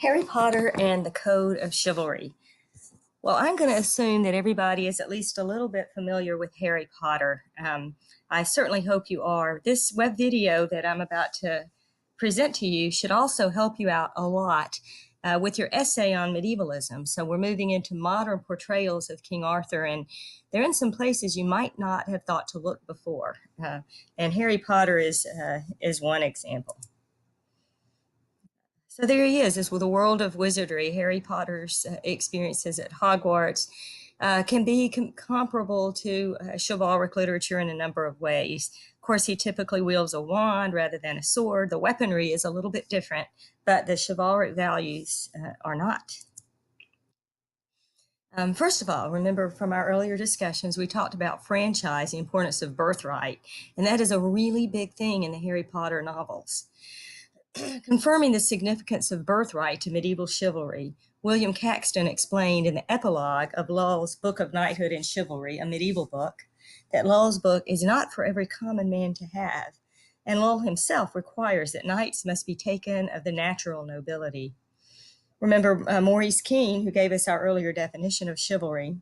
Harry Potter and the Code of Chivalry. Well, I'm going to assume that everybody is at least a little bit familiar with Harry Potter. I certainly hope you are. This web video that I'm about to present to you should also help you out a lot with your essay on medievalism. So we're moving into modern portrayals of King Arthur, and they're in some places you might not have thought to look before. And Harry Potter is one example. So there he is with the world of wizardry. Harry Potter's experiences at Hogwarts can be comparable to chivalric literature in a number of ways. Of course, he typically wields a wand rather than a sword. The weaponry is a little bit different, but the chivalric values are not. First of all, remember from our earlier discussions, we talked about franchise, the importance of birthright, and that is a really big thing in the Harry Potter novels. Confirming the significance of birthright to medieval chivalry, William Caxton explained in the epilogue of Lull's Book of Knighthood and Chivalry, a medieval book, that Lull's book is not for every common man to have, and Lull himself requires that knights must be taken of the natural nobility. Remember, Maurice Keene, who gave us our earlier definition of chivalry,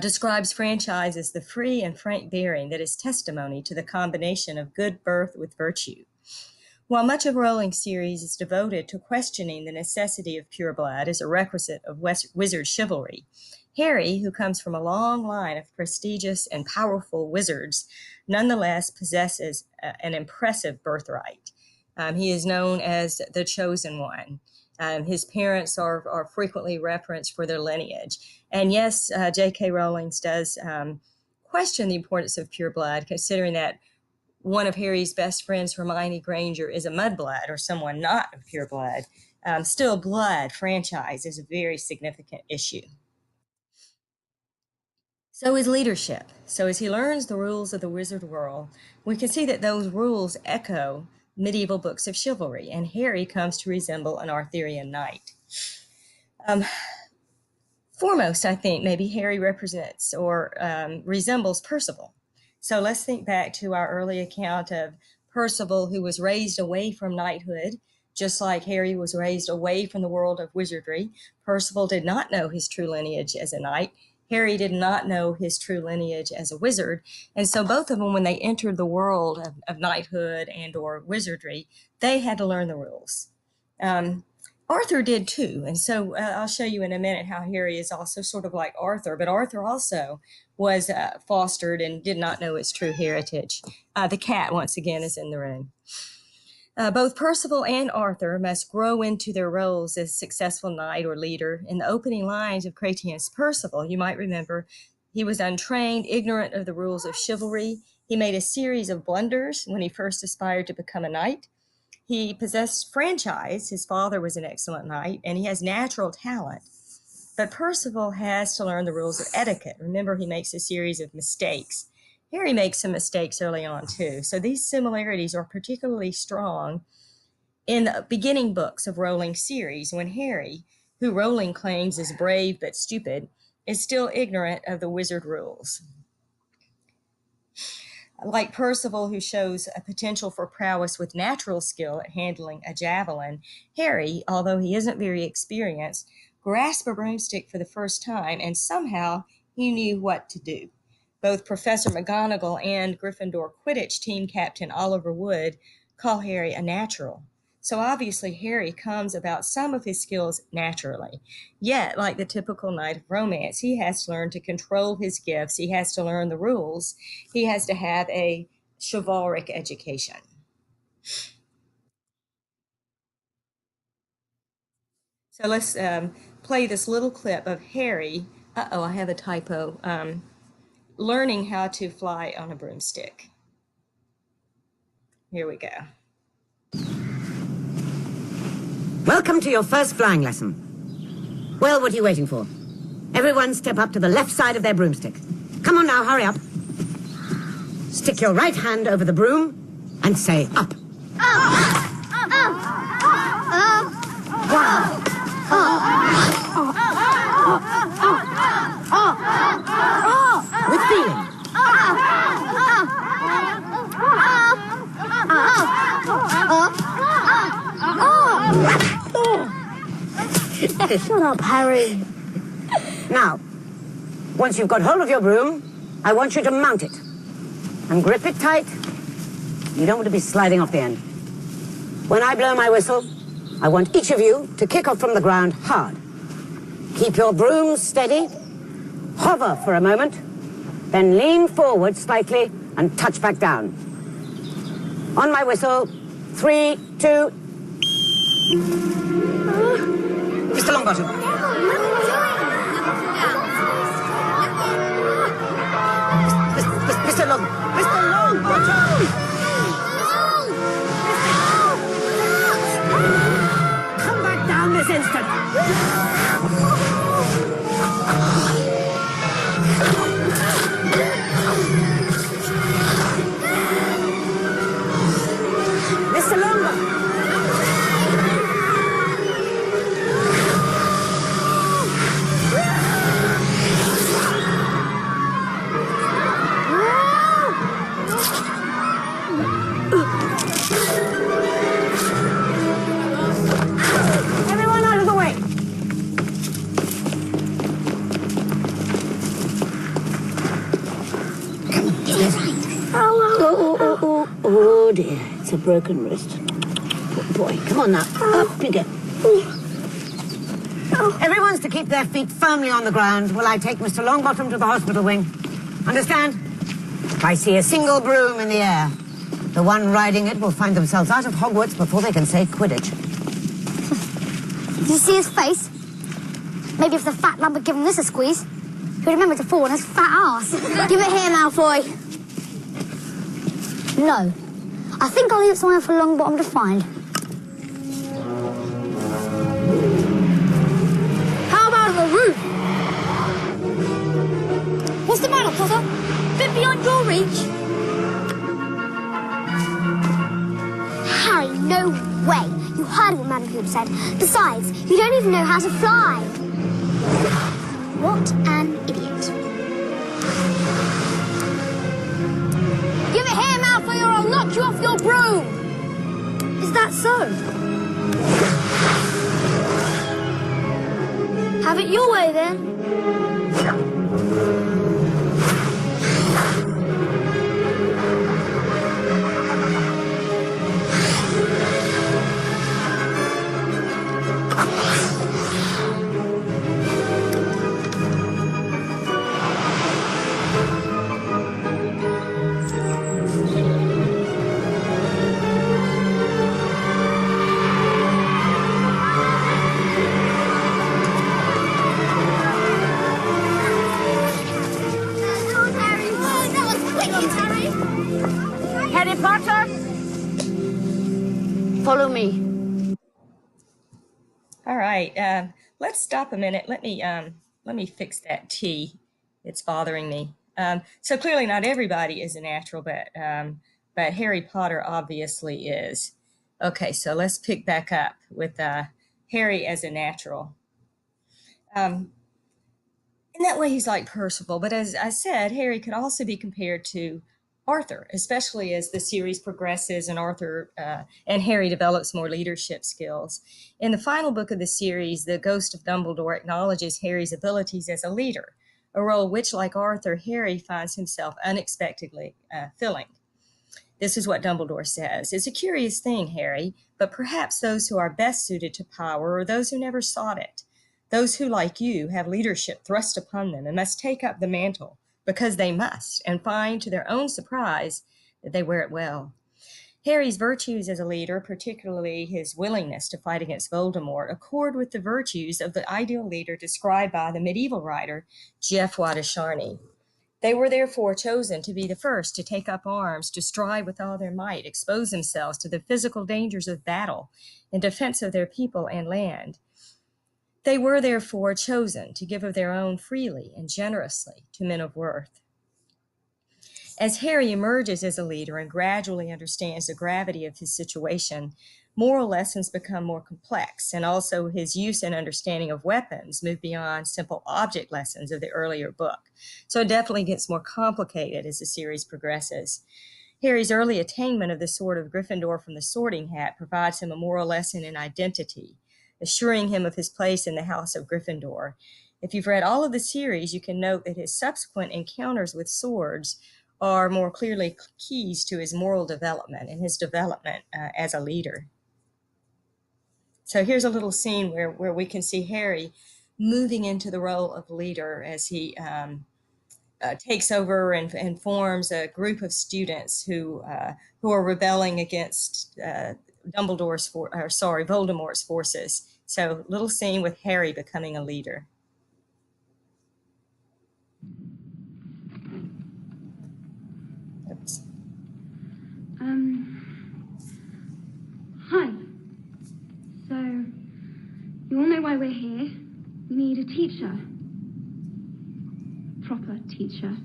describes franchise as the free and frank bearing that is testimony to the combination of good birth with virtue. While much of Rowling's series is devoted to questioning the necessity of pure blood as a requisite of wizard chivalry, Harry, who comes from a long line of prestigious and powerful wizards, nonetheless possesses an impressive birthright. He is known as the Chosen One. His parents are frequently referenced for their lineage. And yes, J.K. Rowling does question the importance of pure blood, considering that one of Harry's best friends, Hermione Granger, is a mudblood or someone not of pure blood. Still, blood franchise is a very significant issue. So is leadership. So as he learns the rules of the wizard world, we can see that those rules echo medieval books of chivalry, and Harry comes to resemble an Arthurian knight. Foremost, I think maybe Harry represents or resembles Percival. So let's think back to our early account of Percival, who was raised away from knighthood, just like Harry was raised away from the world of wizardry. Percival did not know his true lineage as a knight. Harry did not know his true lineage as a wizard. And so both of them, when they entered the world of knighthood and or wizardry, they had to learn the rules. Arthur did too. And so I'll show you in a minute how Harry is also sort of like Arthur, but Arthur also was fostered and did not know its true heritage. The cat, once again, is in the room. Both Percival and Arthur must grow into their roles as successful knight or leader. In the opening lines of Chrétien's Percival, you might remember, he was untrained, ignorant of the rules of chivalry. He made a series of blunders when he first aspired to become a knight. He possessed franchise. His father was an excellent knight, and he has natural talent. But Percival has to learn the rules of etiquette. Remember, he makes a series of mistakes. Harry makes some mistakes early on, too. So these similarities are particularly strong in the beginning books of Rowling's series, when Harry, who Rowling claims is brave but stupid, is still ignorant of the wizard rules. Like Percival, who shows a potential for prowess with natural skill at handling a javelin, Harry, although he isn't very experienced, grasped a broomstick for the first time, and somehow he knew what to do. Both Professor McGonagall and Gryffindor Quidditch team captain Oliver Wood call Harry a natural. So obviously Harry comes about some of his skills naturally. Yet, like the typical knight of romance, he has to learn to control his gifts. He has to learn the rules. He has to have a chivalric education. So let's play this little clip of Harry. Uh-oh, I have a typo. Learning how to fly on a broomstick. Here we go. Welcome to your first flying lesson. Well, what are you waiting for? Everyone step up to the left side of their broomstick. Come on now, hurry up. Stick your right hand over the broom and say up. With feeling. Shut up, Harry. Now, once you've got hold of your broom, I want you to mount it. And grip it tight. You don't want to be sliding off the end. When I blow my whistle, I want each of you to kick off from the ground hard. Keep your broom steady. Hover for a moment. Then lean forward slightly and touch back down. On my whistle, 3, 2... Mr. Longbottom. Mr. Longbottom! Come back down this instant! Mr. Longbottom! Everyone out of the way! Oh dear, it's a broken wrist. Oh, boy, come on now, up you go. Everyone's to keep their feet firmly on the ground while I take Mr. Longbottom to the hospital wing. Understand? If I see a single broom in the air, the one riding it will find themselves out of Hogwarts before they can say Quidditch. Did you see his face? Maybe if the fat lump had given this a squeeze, he'd remember to fall on his fat ass. Give it here, Malfoy. No. I think I'll leave it somewhere for Longbottom to find. How about on the roof? What's the matter, Potter? Bit beyond your reach? Harry, no way. You heard what Madam Hoop said. Besides, you don't even know how to fly. What an idiot. Give it here, Malfoy, or I'll knock you off your broom. Is that so? Have it your way, then. Harry Potter, follow me. All right, let's stop a minute. Let me fix that T. It's bothering me. So clearly not everybody is a natural, but Harry Potter obviously is. Okay, so let's pick back up with Harry as a natural. In that way, he's like Percival, but as I said, Harry could also be compared to Arthur, especially as the series progresses and Arthur and Harry develops more leadership skills. In the final book of the series, the Ghost of Dumbledore acknowledges Harry's abilities as a leader, a role which, like Arthur, Harry finds himself unexpectedly filling. This is what Dumbledore says. It's a curious thing, Harry, but perhaps those who are best suited to power are those who never sought it. Those who, like you, have leadership thrust upon them and must take up the mantle because they must, and find to their own surprise that they wear it well. Harry's virtues as a leader, particularly his willingness to fight against Voldemort, accord with the virtues of the ideal leader described by the medieval writer Geoffroy de Charny. They were therefore chosen to be the first to take up arms, to strive with all their might, expose themselves to the physical dangers of battle in defense of their people and land. They were therefore chosen to give of their own freely and generously to men of worth. As Harry emerges as a leader and gradually understands the gravity of his situation, moral lessons become more complex, and also his use and understanding of weapons move beyond simple object lessons of the earlier book. So it definitely gets more complicated as the series progresses. Harry's early attainment of the sword of Gryffindor from the Sorting Hat provides him a moral lesson in identity. assuring him of his place in the House of Gryffindor. If you've read all of the series, you can note that his subsequent encounters with swords are more clearly keys to his moral development and his development as a leader. So here's a little scene where we can see Harry moving into the role of leader as he takes over and forms a group of students who are rebelling against Voldemort's forces. So little scene with Harry becoming a leader. Oops. Hi. So, you all know why we're here. We need a teacher. Proper teacher.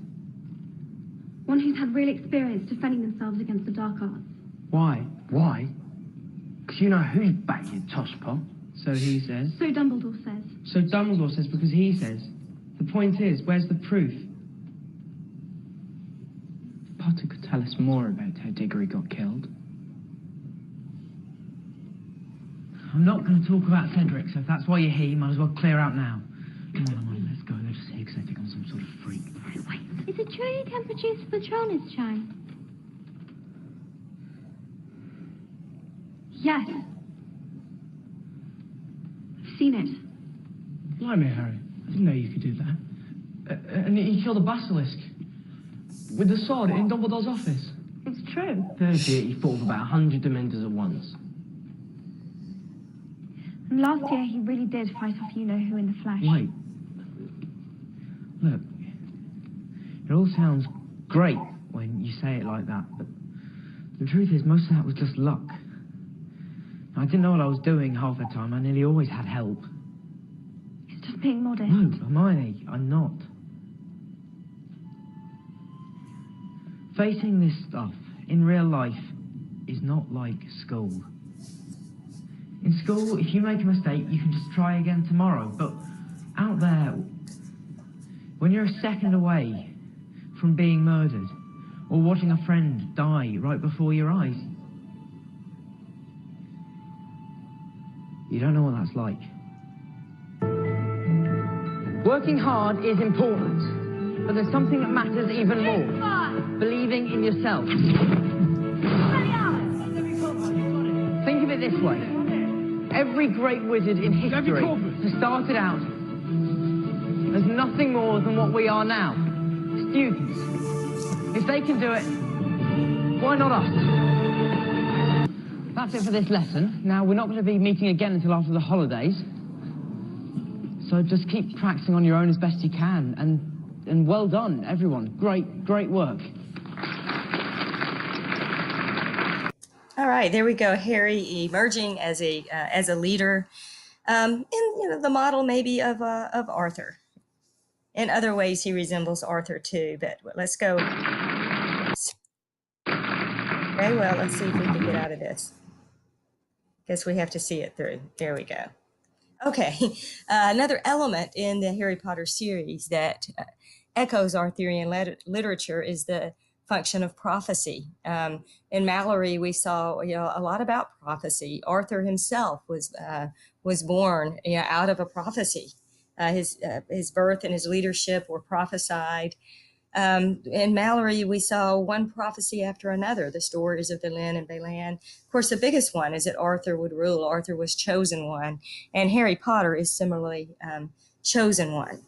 One who's had real experience defending themselves against the dark arts. Why? Why? Because you know who's back, you tosspot. So he says. So Dumbledore says. So Dumbledore says because he says. The point is, where's the proof? Potter could tell us more about how Diggory got killed. I'm not going to talk about Cedric, so if that's why you're here, you might as well clear out now. Come on, let's go. They're just here because they think I'm some sort of freak. Wait, is it true you can produce Patronus chime? Yes. I've seen it. Blimey, Harry. I didn't know you could do that. And he killed a basilisk. With the sword in Dumbledore's office. It's true. Third year, he fought with about 100 Dementors at once. And last year, he really did fight off you-know-who in the flesh. Wait. Look. It all sounds great when you say it like that, but the truth is most of that was just luck. I didn't know what I was doing half the time. I nearly always had help. It's just being modest. No, Hermione, I'm not. Facing this stuff in real life is not like school. In school, if you make a mistake, you can just try again tomorrow. But out there, when you're a second away from being murdered or watching a friend die right before your eyes, you don't know what that's like. Working hard is important, but there's something that matters even more. Believing in yourself. Think of it this way. Every great wizard in history has started out as nothing more than what we are now. Students. If they can do it, why not us? That's it for this lesson. Now, we're not going to be meeting again until after the holidays. So just keep practicing on your own as best you can. And well done, everyone. Great work. All right, there we go. Harry emerging as a leader, in the model maybe of Arthur. In other ways, he resembles Arthur too. But let's go. Okay, well, let's see if we can get out of this. Guess we have to see it through. There we go. Okay, another element in the Harry Potter series that echoes Arthurian literature is the function of prophecy. In Mallory, we saw a lot about prophecy. Arthur himself was born out of a prophecy. His birth and his leadership were prophesied. In Mallory, we saw one prophecy after another, the stories of Delenn and Balan. Of course, the biggest one is that Arthur would rule. Arthur was chosen one, and Harry Potter is similarly chosen one.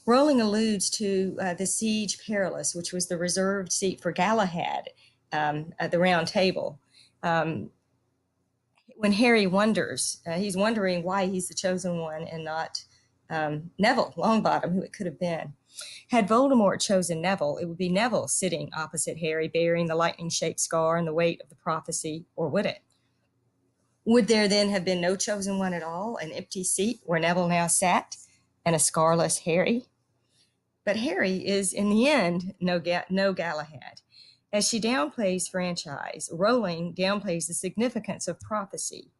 Rowling alludes to the Siege Perilous, which was the reserved seat for Galahad at the Round Table. When Harry wonders, he's wondering why he's the chosen one and not Neville Longbottom, who it could have been. Had Voldemort chosen Neville, it would be Neville sitting opposite Harry, bearing the lightning-shaped scar and the weight of the prophecy, or would it? Would there then have been no chosen one at all, an empty seat where Neville now sat, and a scarless Harry? But Harry is, in the end, no Galahad. As she downplays franchise, Rowling downplays the significance of prophecy.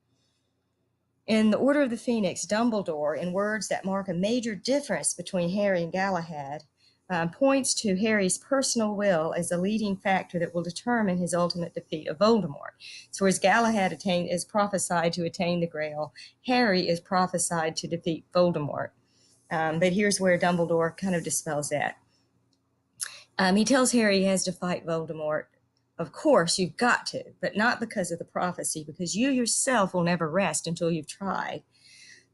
In The Order of the Phoenix, Dumbledore, in words that mark a major difference between Harry and Galahad, points to Harry's personal will as the leading factor that will determine his ultimate defeat of Voldemort. So as Galahad is prophesied to attain the Grail, Harry is prophesied to defeat Voldemort. But here's where Dumbledore kind of dispels that. He tells Harry he has to fight Voldemort. Of course, you've got to, but not because of the prophecy, because you yourself will never rest until you've tried.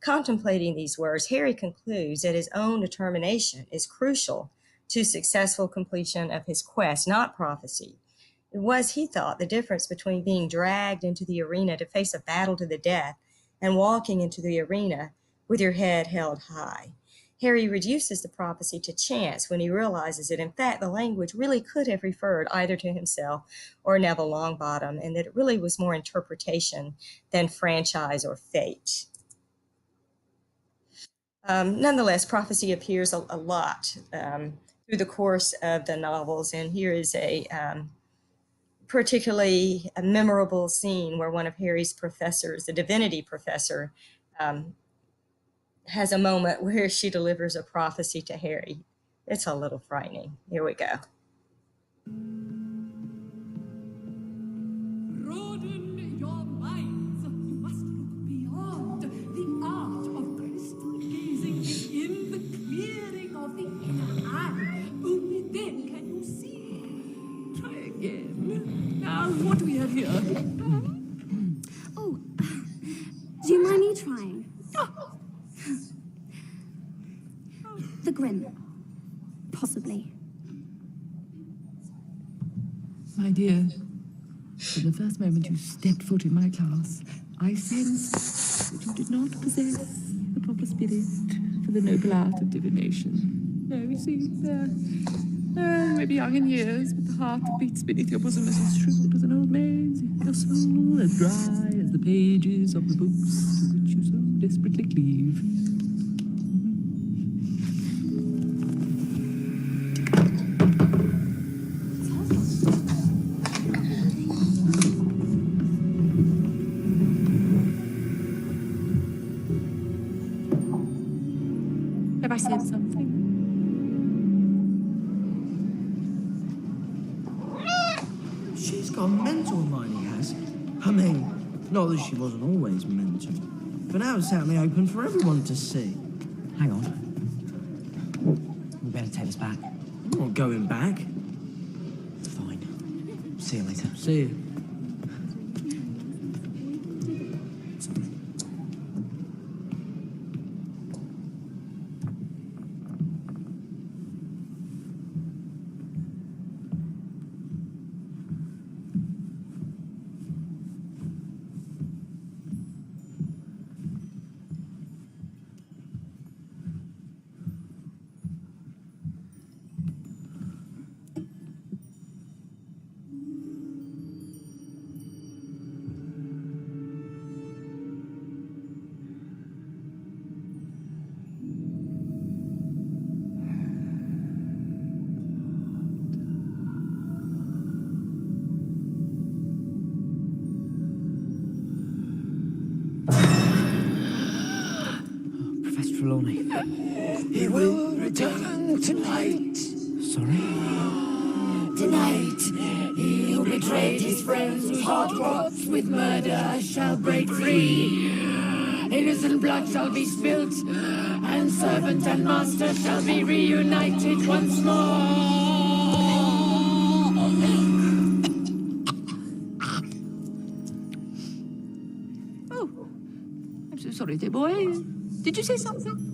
Contemplating these words, Harry concludes that his own determination is crucial to successful completion of his quest, not prophecy. It was, he thought, the difference between being dragged into the arena to face a battle to the death and walking into the arena with your head held high. Harry reduces the prophecy to chance when he realizes that, in fact, the language really could have referred either to himself or Neville Longbottom, and that it really was more interpretation than franchise or fate. Nonetheless, prophecy appears a lot through the course of the novels, and here is a particularly memorable scene where one of Harry's professors, the divinity professor, has a moment where she delivers a prophecy to Harry. It's a little frightening. Here we go. Broaden your minds. You must look beyond the art of crystal gazing in the clearing of the inner eye. Only then can you see. Try again. Now, what do we have here? Oh, do you mind me trying? The grin. Possibly. My dear, from the first moment you stepped foot in my class, I sensed that you did not possess the proper spirit for the noble art of divination. No, you see, there. You may be young in years, but the heart that beats beneath your bosom is as shrewd as an old maid's, your soul as dry as the pages of the books to which you so desperately cleave. Have I said something? She's gone mental, Hermione has. I mean, not that she wasn't always mental, but now it's out in the open for everyone to see. Hang on. We better take this back. I'm not going back. Fine. See you later. See you. Professor Trelawney. He will return tonight. Sorry? Tonight, he who betrayed his friends, whose heart rots with murder, shall break free. Innocent blood shall be spilt, and servant and master shall be reunited once more. Oh, I'm so sorry, dear boy. Did you say something?